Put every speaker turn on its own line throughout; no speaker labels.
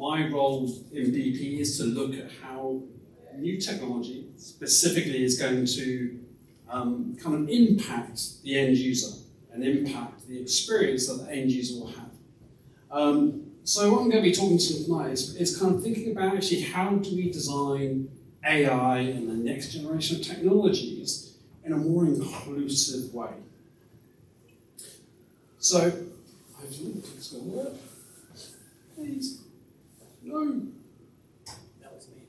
my role in BP is to look at how new technology specifically is going to kind of impact the end user and impact the experience that the end user will have. So what I'm going to be talking to tonight is kind of thinking about actually how do we design AI and the next generation of technologies in a more inclusive way. So, hopefully it's going to work. Please. No.
That was me.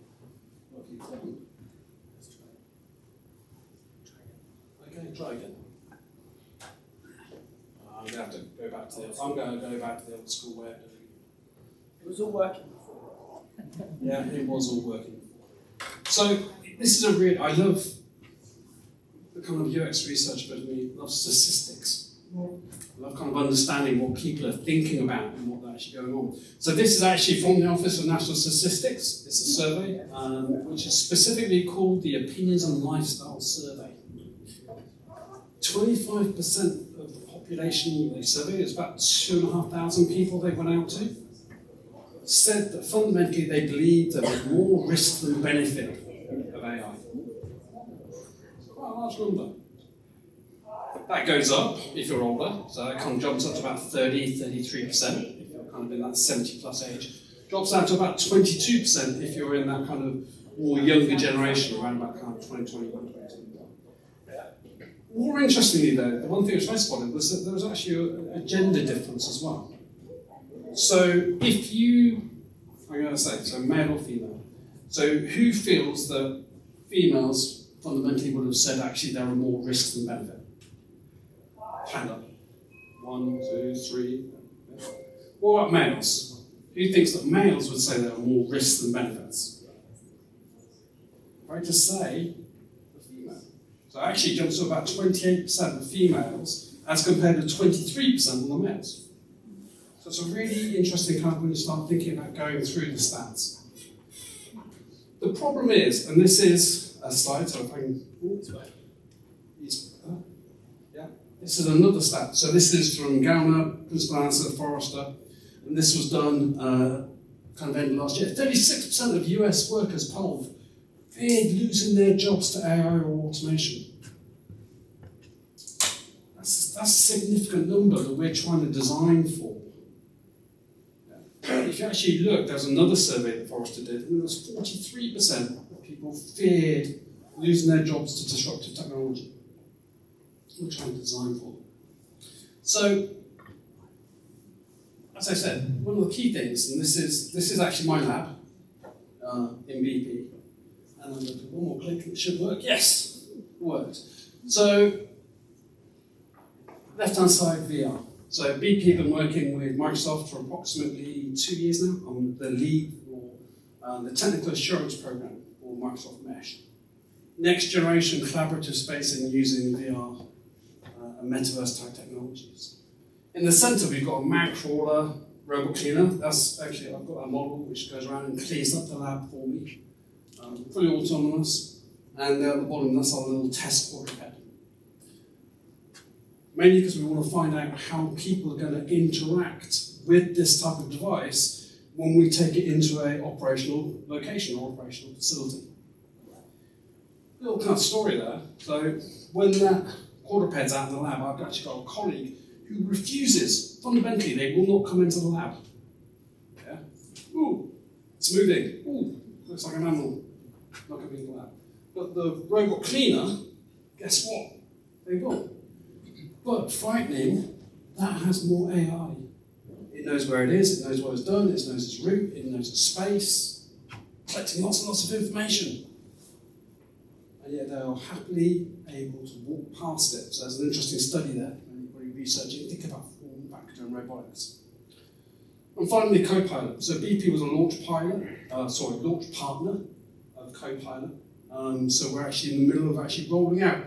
What have you done?
Let's try again.
Okay, try again. I'm going to have to go back to the old school way of doing it.
It was all working before.
Yeah, it was all working. So this is I love the kind of UX research bit of me, loves statistics. I love kind of understanding what people are thinking about and what's actually going on. So this is actually from the Office of National Statistics. It's a survey which is specifically called the Opinions and Lifestyle Survey. 25% of the population they surveyed, it's about 2,500 people they went out to, said that fundamentally they believed there was more risk than benefit of AI. Quite a large number. That goes up if you're older, so that kind of jumps up to about 33% if you're kind of in that 70 plus age. Drops down to about 22% if you're in that kind of more younger generation, around about kind of 2021, 2022. More interestingly though, the one thing which I spotted was that there was actually a gender difference as well. So if you, I'm going to say, so male or female, so who feels that females fundamentally would have said actually there are more risks than benefit? Hand up. 1, 2, 3. What about males? Who thinks that males would say there are more risks than benefits? Right to say, the female. So it actually jumps to about 28% of females as compared to 23% of the males. So it's a really interesting kind of when you start thinking about going through the stats. The problem is, and this is a slide, so if I can, this is another stat. So this is from Gallner, Principal Answer, Forrester, and this was done kind of end of last year. 36% of US workers polled feared losing their jobs to AI or automation. That's a significant number that we're trying to design for. If you actually look, there's another survey that Forrester did, and there was 43% of people feared losing their jobs to disruptive technology. We're trying to design for them. So, as I said, one of the key things, and this is actually my lab in BP, and I'm going to do one more click and it should work. Yes, it worked. So, left-hand side VR. So BP have been working with Microsoft for approximately 2 years now. I'm the lead for the technical assurance program for Microsoft Mesh. Next generation collaborative spacing using VR and metaverse type technologies. In the center, we've got a mag crawler, robot cleaner. That's actually, I've got a model which goes around and cleans up the lab for me. Fully autonomous. And at the bottom, that's our little test quadruped. Mainly because we want to find out how people are going to interact with this type of device when we take it into an operational location or operational facility. Little kind of story there. So when that quadruped's out in the lab, I've actually got a colleague who refuses. Fundamentally, they will not come into the lab. Yeah? Ooh, it's moving. Ooh, looks like an animal. Not going to be in the lab. But the robot cleaner, guess what? They will. But frightening, that has more AI. It knows where it is, it knows what it's done, it knows its route, it knows its space, collecting lots and lots of information. And yet they are happily able to walk past it. So there's an interesting study there, anybody researching, think about form factor and robotics. And finally, Copilot. So BP was a launch partner of Copilot. So we're actually in the middle of actually rolling out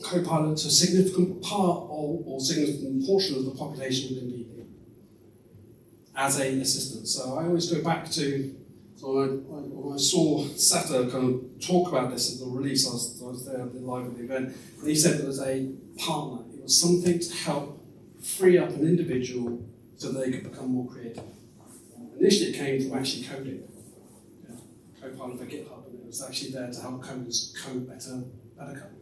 Copilot to a significant part or significant portion of the population within BP as an assistant. So I always go back to, when I saw Sata kind of talk about this at the release, I was there live at the event, and he said it was a partner. It was something to help free up an individual so that they could become more creative. Initially, it came from actually coding. Yeah. Copilot for GitHub, and it was actually there to help coders code better code.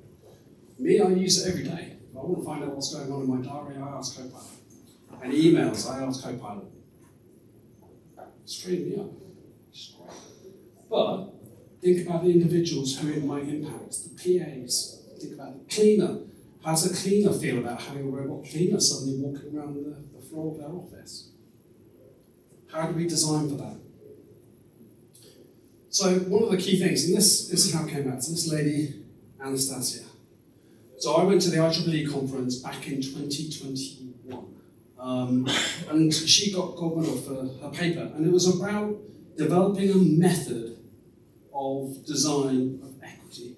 Me, I use it every day. If I want to find out what's going on in my diary, I ask Copilot. And emails, I ask Copilot. It's freeing me up. But think about the individuals who it might impact, the PAs. Think about the cleaner. How does a cleaner feel about having a robot cleaner suddenly walking around the floor of their office? How do we design for that? So one of the key things, and this is how it came out, so this lady, Anastasia. So I went to the IEEE conference back in 2021, and she got one off her paper, and it was about developing a method of design of equity.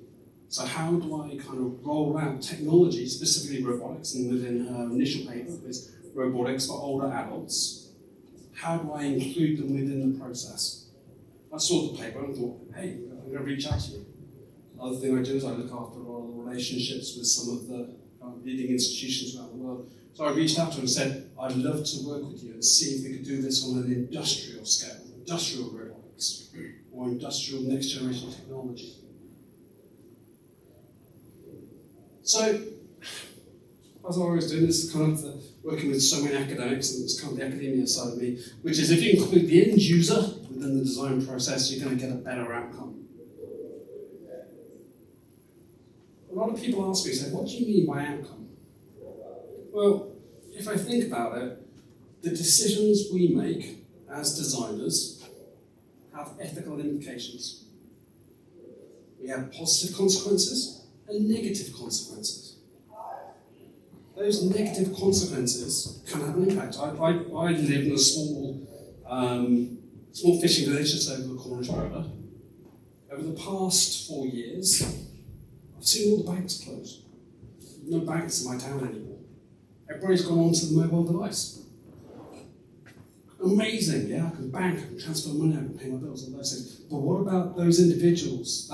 So how do I kind of roll out technology, specifically robotics, and within her initial paper was robotics for older adults, how do I include them within the process? I saw the paper and thought, hey, I'm going to reach out to you. Another thing I do is I look after all the relationships with some of the leading institutions around the world. So I reached out to her and said, I'd love to work with you and see if we could do this on an industrial scale, industrial robotics, or industrial next generation technology. So, as I always do, this is kind of working with so many academics, and it's kind of the academia side of me, which is if you include the end user within the design process, you're going to get a better outcome. A lot of people ask me, say, what do you mean by outcome? Well, if I think about it, the decisions we make as designers have ethical implications. We have positive consequences and negative consequences. Those negative consequences can have an impact. I live in a small fishing village just over the Cornish border. Over the past 4 years, I've seen all the banks close. No banks in my town anymore. Everybody's gone onto the mobile device. Amazing, yeah, I can bank, I can transfer money, I can pay my bills, all those things. But what about those individuals,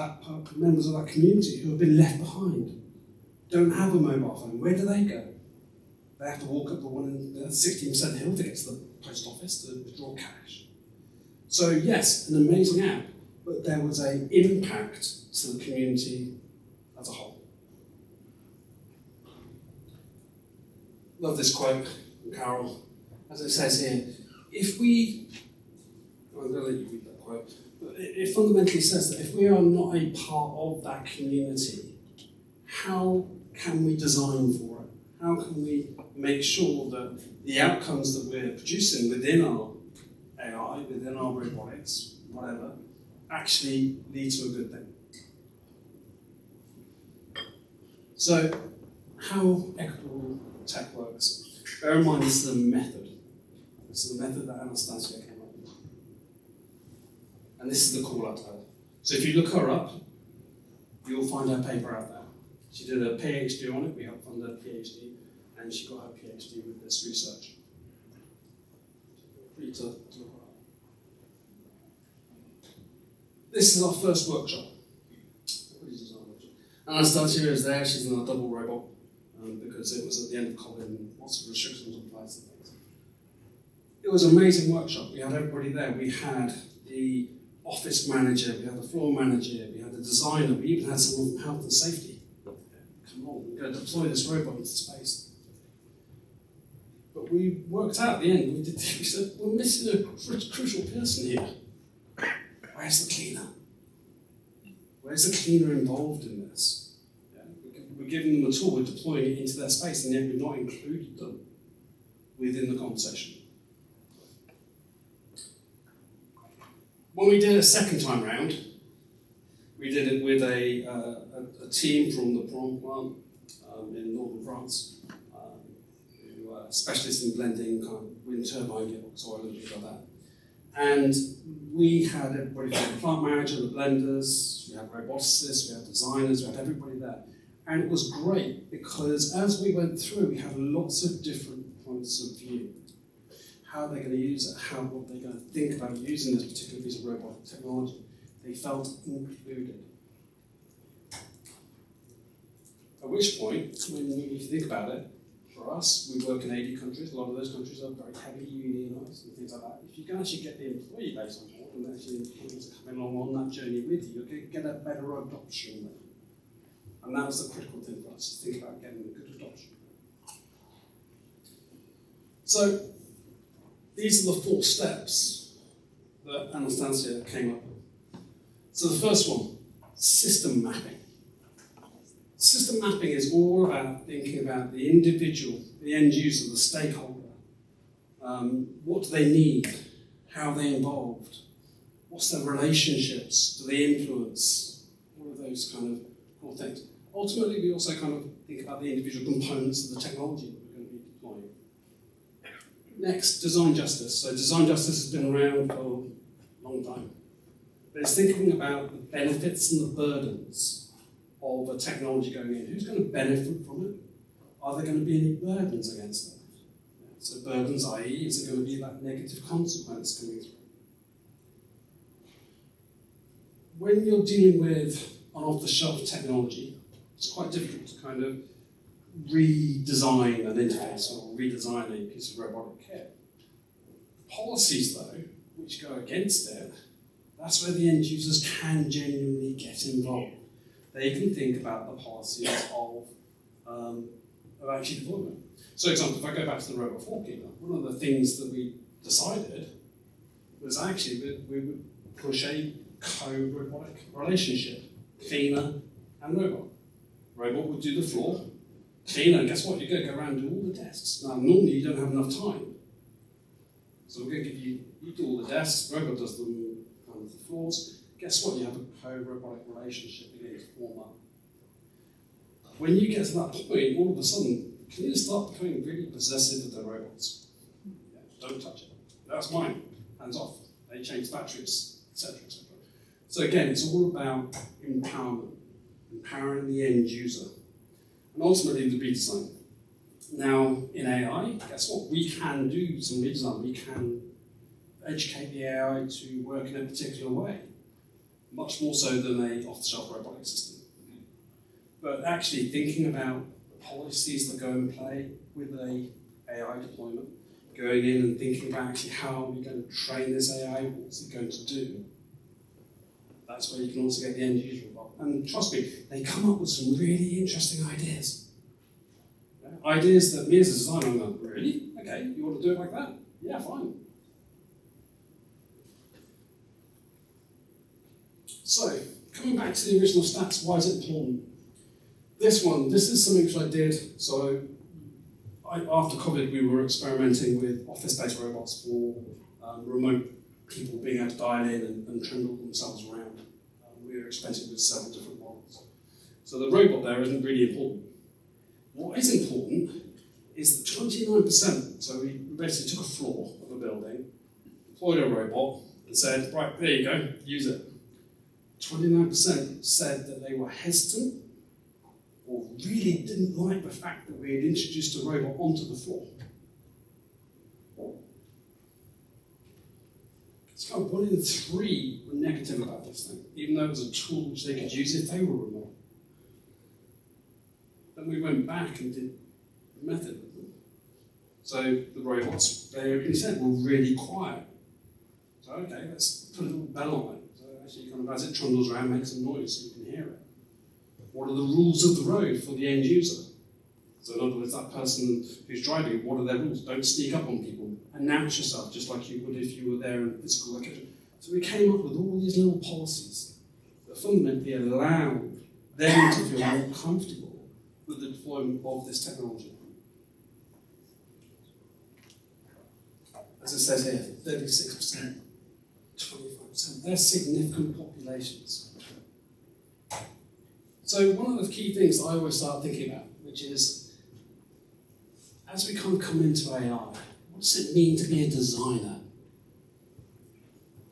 members of that community who have been left behind? Don't have a mobile phone, where do they go? They have to walk up the 16% hill to get to the post office to withdraw cash. So yes, an amazing app, but there was an impact to the community as a whole. Love this quote from Carol. As it says here, I'm going to let you read that quote, but it fundamentally says that if we are not a part of that community, how can we design for it? How can we make sure that the outcomes that we're producing within our AI, within our robotics, whatever, actually lead to a good thing? So, how equitable tech works. Bear in mind, this is a method. This is the method that Anastasia came up with. And this is the call out to her. So if you look her up, you'll find her paper out there. She did a PhD on it, we helped fund her PhD, and she got her PhD with this research. Free to look her up. This is our first workshop. Anastasia is there, she's in a double robot, because it was at the end of COVID and lots of restrictions on flights and things. It was an amazing workshop. We had everybody there. We had the office manager, we had the floor manager, we had the designer, we even had someone from health and safety. Come on, we're going to deploy this robot into space. But we worked out at the end, we said, we're missing a crucial person here. Where's the cleaner? Where's the cleaner involved in this? Yeah, we're giving them a tool, we're deploying it into their space, and yet we've not included them within the conversation. When we did it a second time round, we did it with a team from the Prawn plant in northern France, who are specialists in blending kind of wind turbine gearbox oil and things like that. And we had everybody from the plant manager, the blenders, we had roboticists, we had designers, we had everybody there. And it was great because as we went through, we had lots of different points of view. How they're going to use it, what they're going to think about using this particular piece of robotic technology. They felt included. At which point, when you think about it, For us, we work in 80 countries. A lot of those countries are very heavily unionised and things like that. If you can actually get the employee base on board and actually employees are coming along on that journey with you, you're going to get a better adoption rate. And that was the critical thing for us, to think about getting a good adoption. So these are the 4 steps that Anastasia came up with. So the first one, system mapping. System mapping is all about thinking about the individual, the end user, the stakeholder. What do they need? How are they involved? What's their relationships? Do they influence? All of those kind of cool things. Ultimately, we also kind of think about the individual components of the technology that we're going to be deploying. Next, design justice. So design justice has been around for a long time. But it's thinking about the benefits and the burdens of a technology going in. Who's going to benefit from it? Are there going to be any burdens against that? So burdens, i.e., is it going to be that negative consequence coming through? When you're dealing with an off-the-shelf technology, it's quite difficult to kind of redesign an interface or redesign a piece of robotic kit. Policies, though, which go against it, that's where the end users can genuinely get involved. They can think about the policies of actually deployment. So, for example, if I go back to the robot forklift, one of the things that we decided was actually that we would push a co-robotic relationship, cleaner and robot. Robot would do the floor, cleaner, guess what? You're going to go around and do all the desks. Now, normally you don't have enough time. So we're going to give you do all the desks, robot does the floors. Guess what? You have a co-robotic relationship beginning to form up. When you get to that point, all of a sudden, cleaners start becoming really possessive of their robots. Yeah, don't touch it. That's mine. Hands off. They change batteries, etc., etc. So again, it's all about empowerment, empowering the end user, and ultimately the redesign. Now, in AI, guess what? We can do some redesign. We can educate the AI to work in a particular way, much more so than an off-the-shelf robotic system. But actually thinking about the policies that go in play with a AI deployment, going in and thinking about actually how are we going to train this AI, what's it going to do, that's where you can also get the end user involved. And trust me, they come up with some really interesting ideas. Yeah? Ideas that me as a designer, I'm like, really? Okay, you want to do it like that? Yeah, fine. So, coming back to the original stats, why is it important? This is something which I did. So, after COVID, we were experimenting with office-based robots for remote people being able to dial in and trundle themselves around. We were experimenting with several different models. So the robot there isn't really important. What is important is that 29%, so we basically took a floor of a building, deployed a robot, and said, right, there you go, use it. 29% said that they were hesitant or really didn't like the fact that we had introduced a robot onto the floor. It's kind of 1 in 3 were negative about this thing, even though it was a tool which they could use if they were remote. Then we went back and did the method with them. So the robots, they said, were really quiet. So okay, let's put a little bell on it. So actually, kind of as it trundles around, makes some noise so you can hear it. What are the rules of the road for the end user? So in other words, that person who's driving, what are their rules? Don't sneak up on people. Announce yourself just like you would if you were there in a physical location. So we came up with all these little policies that fundamentally allowed them to feel more comfortable with the deployment of this technology. As it says here, 36%, 25%. They're significant populations. So one of the key things that I always start thinking about, which is, as we kind of come into AI, what does it mean to be a designer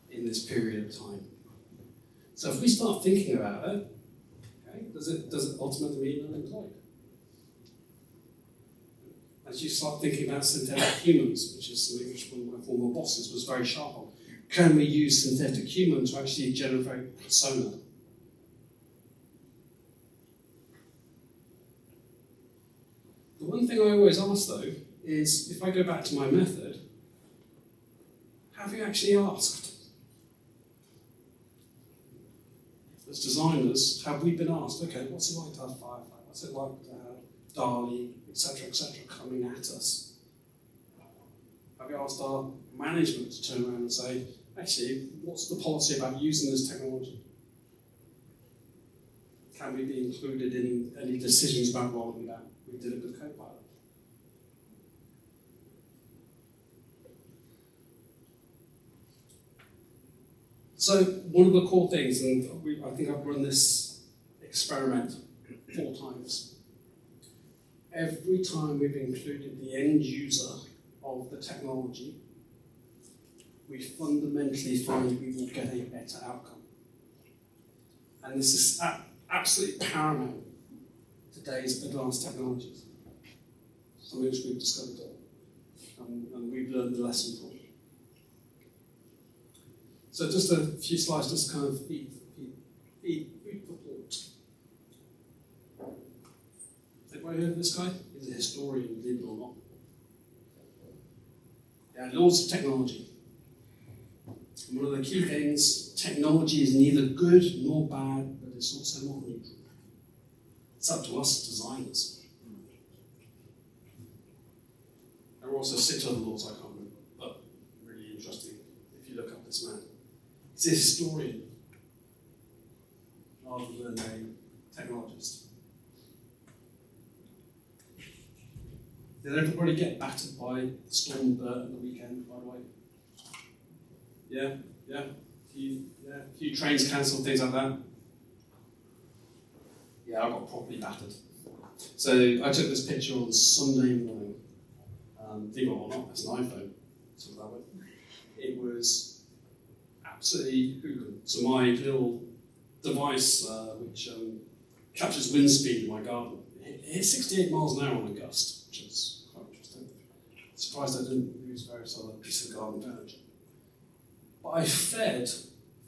in this period of time? So if we start thinking about it, okay, does it ultimately mean unemployed? As you start thinking about synthetic humans, which is something which one of my former bosses was very sharp on, can we use synthetic humans to actually generate persona? The one thing I always ask though is, if I go back to my method, have you actually asked? As designers, have we been asked, okay, what's it like to have Firefly? What's it like to have DALL-E, etc., coming at us? Have you asked our management to turn around and say, actually, what's the policy about using this technology? Can we be included in any decisions about rolling it out? We did it with Copilot. So one of the core things, and I think I've run this experiment 4 times. Every time we've included the end user of the technology, we fundamentally find we will get a better outcome. And this is absolutely paramount to today's advanced technologies. Something which we've discovered and we've learned the lesson from. So just a few slides, just kind of feed for thought. Everybody heard of this guy? He's a historian, believe it or not. Yeah, laws of technology. And one of the key things, technology is neither good nor bad, but it's also not neutral. It's up to us designers. There are also 6 other laws I can't remember, but really interesting if you look up this man. He's a historian rather than a technologist. Did everybody get battered by the storm Bert at the weekend, by the way? Yeah? A few trains cancelled, things like that. Yeah, I got properly battered. So I took this picture on Sunday morning. Believe it or not, it's an iPhone. So that way. It was absolutely hoo-hoo. So my little device, which captures wind speed in my garden, it hit 68 miles an hour on a gust, which is quite interesting. Surprised I didn't lose various other pieces of garden furniture. But I fed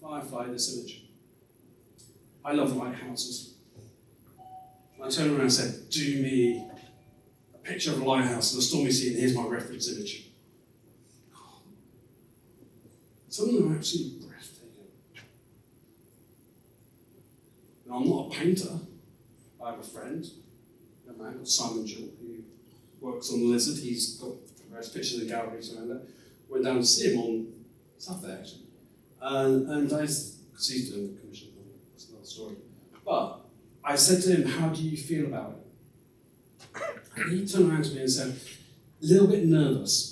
Firefly this image. I love lighthouses. I turned around and said, do me a picture of a lighthouse and a stormy sea, and here's my reference image. Some of them are absolutely breathtaking. Now, I'm not a painter. I have a friend, a man called Simon Jewell, who works on the lizard. He's got various pictures in galleries around it. Went down to see him on Saturday, actually. And because he's doing the commission, that's another story. But I said to him, how do you feel about it? And he turned around to me and said, a little bit nervous.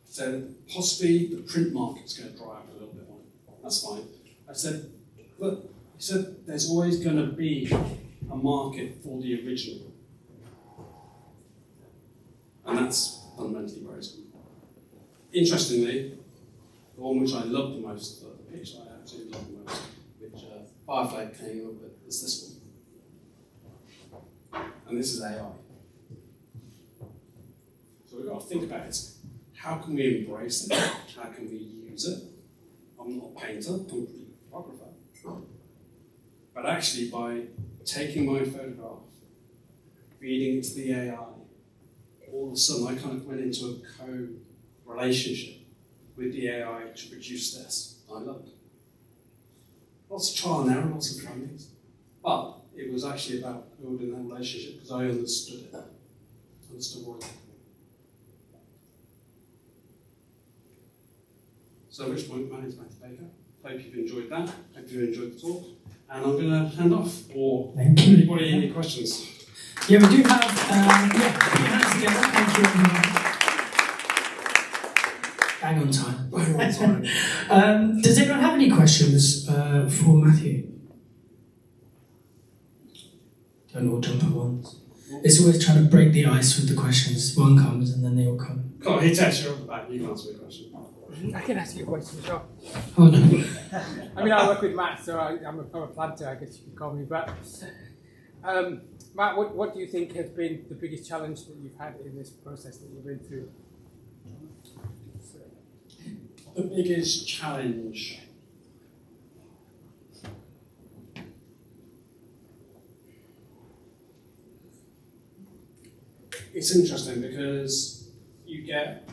Said, possibly the print market's going to dry up a little bit on it. That's fine. I said, look, he said, there's always going to be a market for the original. And that's fundamentally where it's come from. Interestingly, the one which I love the most, the picture I absolutely love the most, which Firefly came up with, is this one. And this is AI. So we've got to think about it. How can we embrace it? How can we use it? I'm not a painter, I'm a photographer. But actually, by taking my photograph, feeding it to the AI, all of a sudden I kind of went into a co-relationship with the AI to produce this. I loved it. Lots of trial and error, lots of findings. But it was actually about building that relationship because I understood it. Understood what it was. So at which point, my name's Matthew Baker. Hope you've enjoyed that. Hope you've enjoyed the talk. And I'm going to hand off. Or anybody any questions?
Yeah, we do have, put your hands together. Thank you, everyone. Bang on time.
Bang on time.
Does anyone have any questions for Matthew? Don't all jump at once. It's always trying to break the ice with the questions. One comes and then they all come.
Come on, he takes you off the back. You can answer me a question.
I can ask you a question as well.
Oh no.
I mean, I work with Matt, so I'm a planter, I guess you could call me. But Matt, what do you think has been the biggest challenge that you've had in this process that you've been through?
The biggest challenge. it's interesting because you get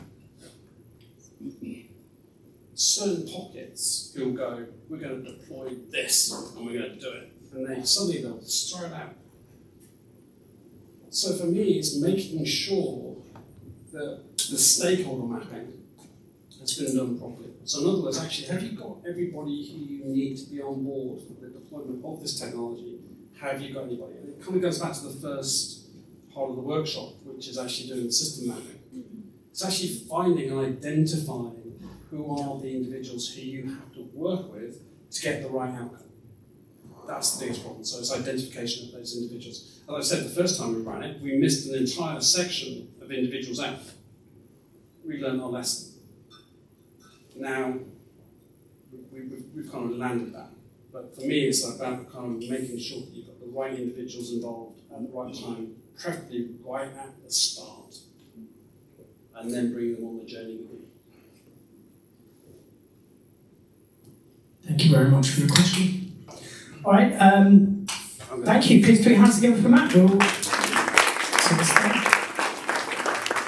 certain pockets who'll go, we're going to deploy this and we're going to do it. And then suddenly they'll just throw it out. So for me, it's making sure that the stakeholder mapping has been done properly. So in other words, actually, have you got everybody who you need to be on board for the deployment of this technology? Have you got anybody? And it kind of goes back to the first part of the workshop, which is actually doing the system mapping. It's actually finding and identifying who are the individuals who you have to work with to get the right outcome. That's the biggest problem. So it's identification of those individuals. As I said, the first time we ran it, we missed an entire section of individuals out. We learned our lesson. Now, we've kind of landed that. But for me, it's about kind of making sure that you've got the right individuals involved at the right time, preferably right at the start, and then bring them on the journey with you.
Thank you very much for your question. All right, thank you. Please put your hands together for Matt.